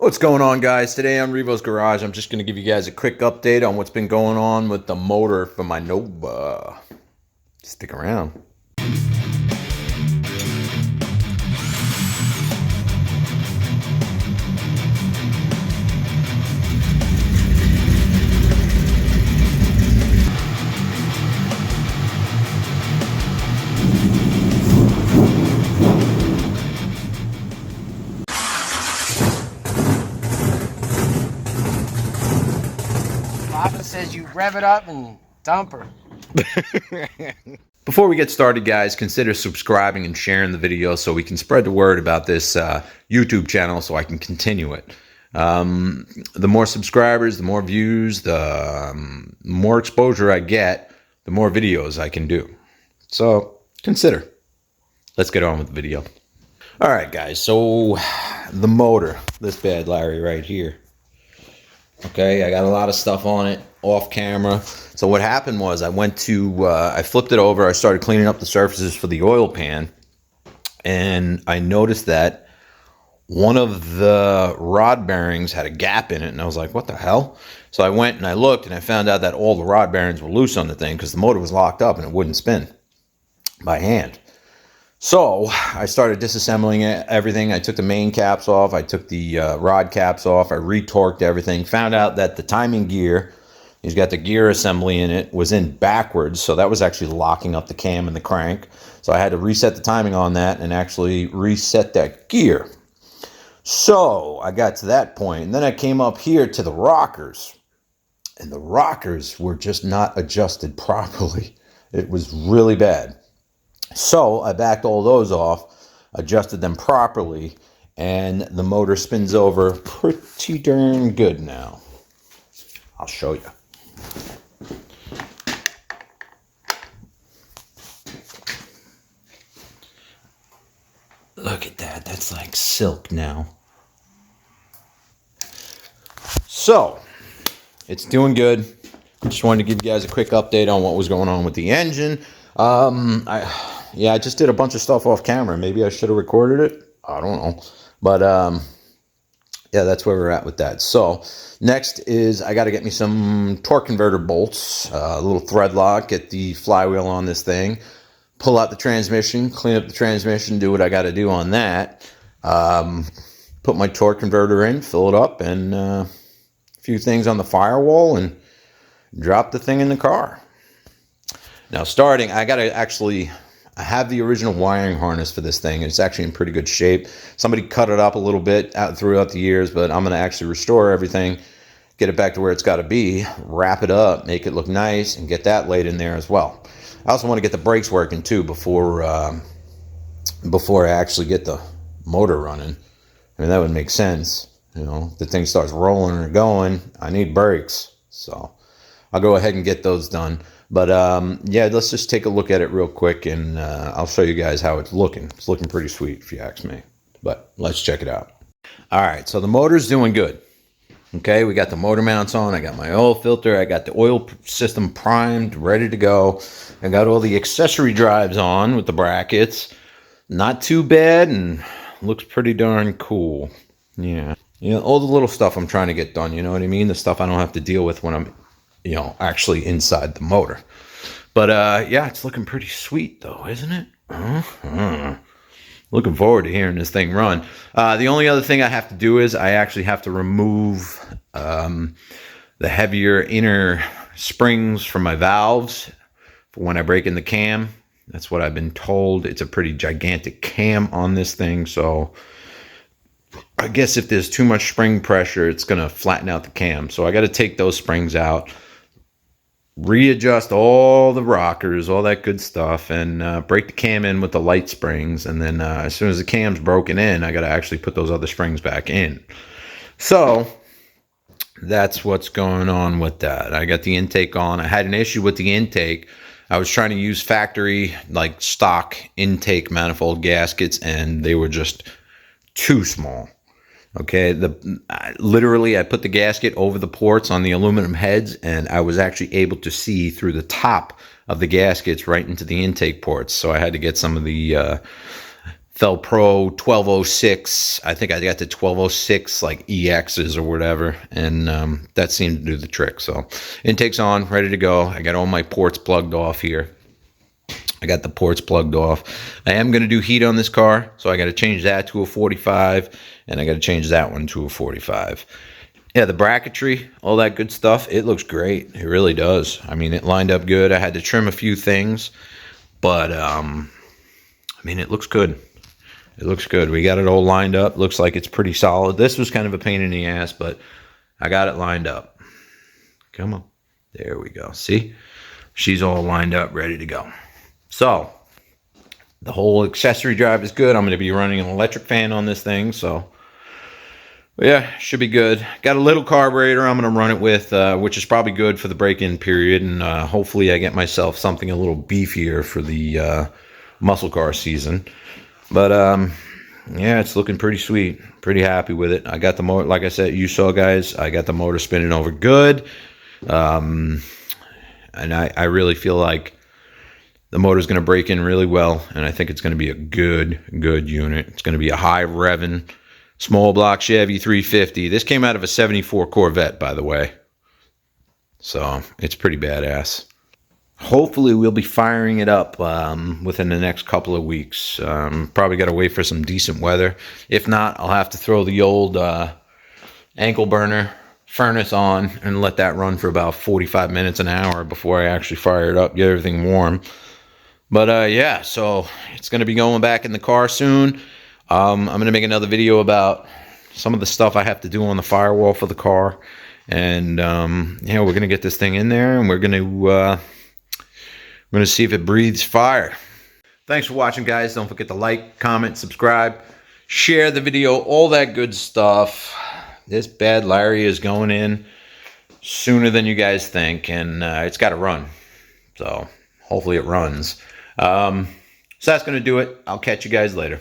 What's going on, guys? Today on REVO's Garage, I'm just going to give you guys a quick update on what's been going on with the motor for my Nova. Stick around. Papa says you rev it up and dump her. Before we get started, guys, consider subscribing and sharing the video so we can spread the word about this YouTube channel so I can continue it. The more subscribers, the more views, the more exposure I get, the more videos I can do. So consider. Let's get on with the video. All right, guys, so the motor, this bad Larry right here. Okay, I got a lot of stuff on it off camera. So what happened was I went to, I flipped it over. I started cleaning up the surfaces for the oil pan. And I noticed that one of the rod bearings had a gap in it. And I was like, what the hell? So I went and I looked and I found out that all the rod bearings were loose on the thing because the motor was locked up and it wouldn't spin by hand. So I started disassembling everything. I took the main caps off. I took the rod caps off. I retorqued everything. Found out that the timing gear, he's got the gear assembly in it, was in backwards. So that was actually locking up the cam and the crank. So I had to reset the timing on that and actually reset that gear. So I got to that point. And then I came up here to the rockers. And the rockers were just not adjusted properly. It was really bad. So I backed all those off, adjusted them properly, and the motor spins over pretty darn good now. I'll show you. Look at that. That's like silk now. So, it's doing good. Just wanted to give you guys a quick update on what was going on with the engine. I just did a bunch of stuff off camera. Maybe I should have recorded it. I don't know. But, yeah, that's where we're at with that. So, next is I got to get me some torque converter bolts, a little thread lock, get the flywheel on this thing, pull out the transmission, clean up the transmission, do what I got to do on that, put my torque converter in, fill it up, and a few things on the firewall, and drop the thing in the car. Now, starting, I got to actually... I have the original wiring harness for this thing. It's actually in pretty good shape. Somebody cut it up a little bit throughout the years, but I'm going to actually restore everything, get it back to where it's got to be, wrap it up, make it look nice, and get that laid in there as well. I also want to get the brakes working too before I actually get the motor running. I mean, that would make sense. You know, if the thing starts rolling or going, I need brakes. So I'll go ahead and get those done. But, yeah, let's just take a look at it real quick, and I'll show you guys how it's looking. It's looking pretty sweet, if you ask me. But let's check it out. All right, so the motor's doing good. Okay, we got the motor mounts on. I got my oil filter. I got the oil system primed, ready to go. I got all the accessory drives on with the brackets. Not too bad, and looks pretty darn cool. Yeah. You know, all the little stuff I'm trying to get done, you know what I mean? The stuff I don't have to deal with when I'm, you know, actually inside the motor. But, yeah, it's looking pretty sweet, though, isn't it? Looking forward to hearing this thing run. The only other thing I have to do is I actually have to remove the heavier inner springs from my valves for when I break in the cam. That's what I've been told. It's a pretty gigantic cam on this thing, so I guess if there's too much spring pressure, it's going to flatten out the cam. So I got to take those springs out, readjust all the rockers, all that good stuff, and break the cam in with the light springs. And then as soon as the cam's broken in, I got to actually put those other springs back in. So that's what's going on with that. I got the intake on. I had an issue with the intake. I was trying to use factory, like stock intake manifold gaskets, and they were just too small. Okay, literally I put the gasket over the ports on the aluminum heads, and I was actually able to see through the top of the gaskets right into the intake ports. So I had to get some of the Fel Pro 1206. I think I got the 1206 like EXs or whatever, and that seemed to do the trick. So intake's on, ready to go. I got all my ports plugged off here. I got the ports plugged off. I am going to do heat on this car, so I got to change that to a 45, and I got to change that one to a 45. Yeah, the bracketry, all that good stuff, it looks great. It really does. I mean, it lined up good. I had to trim a few things, but I mean, it looks good. It looks good. We got it all lined up. Looks like it's pretty solid. This was kind of a pain in the ass, but I got it lined up. Come on. There we go. See? She's all lined up, ready to go. So, the whole accessory drive is good. I'm going to be running an electric fan on this thing, so yeah, should be good. Got a little carburetor I'm going to run it with, which is probably good for the break-in period, and hopefully I get myself something a little beefier for the muscle car season. But yeah, it's looking pretty sweet. Pretty happy with it. I got the motor, like I said, you saw, guys, I got the motor spinning over good. And I really feel like the motor's going to break in really well, and I think it's going to be a good unit. It's going to be a high revving, small block Chevy 350. This came out of a 74 Corvette, by the way. So it's pretty badass. Hopefully we'll be firing it up within the next couple of weeks. Probably got to wait for some decent weather. If not, I'll have to throw the old ankle burner furnace on and let that run for about 45 minutes, an hour before I actually fire it up, get everything warm. But yeah, so it's going to be going back in the car soon. I'm going to make another video about some of the stuff I have to do on the firewall for the car. And yeah, we're going to get this thing in there, and we're going to see if it breathes fire. Thanks for watching, guys. Don't forget to like, comment, subscribe, share the video, all that good stuff. This bad Larry is going in sooner than you guys think, and it's got to run. So hopefully it runs. So that's going to do it. I'll catch you guys later.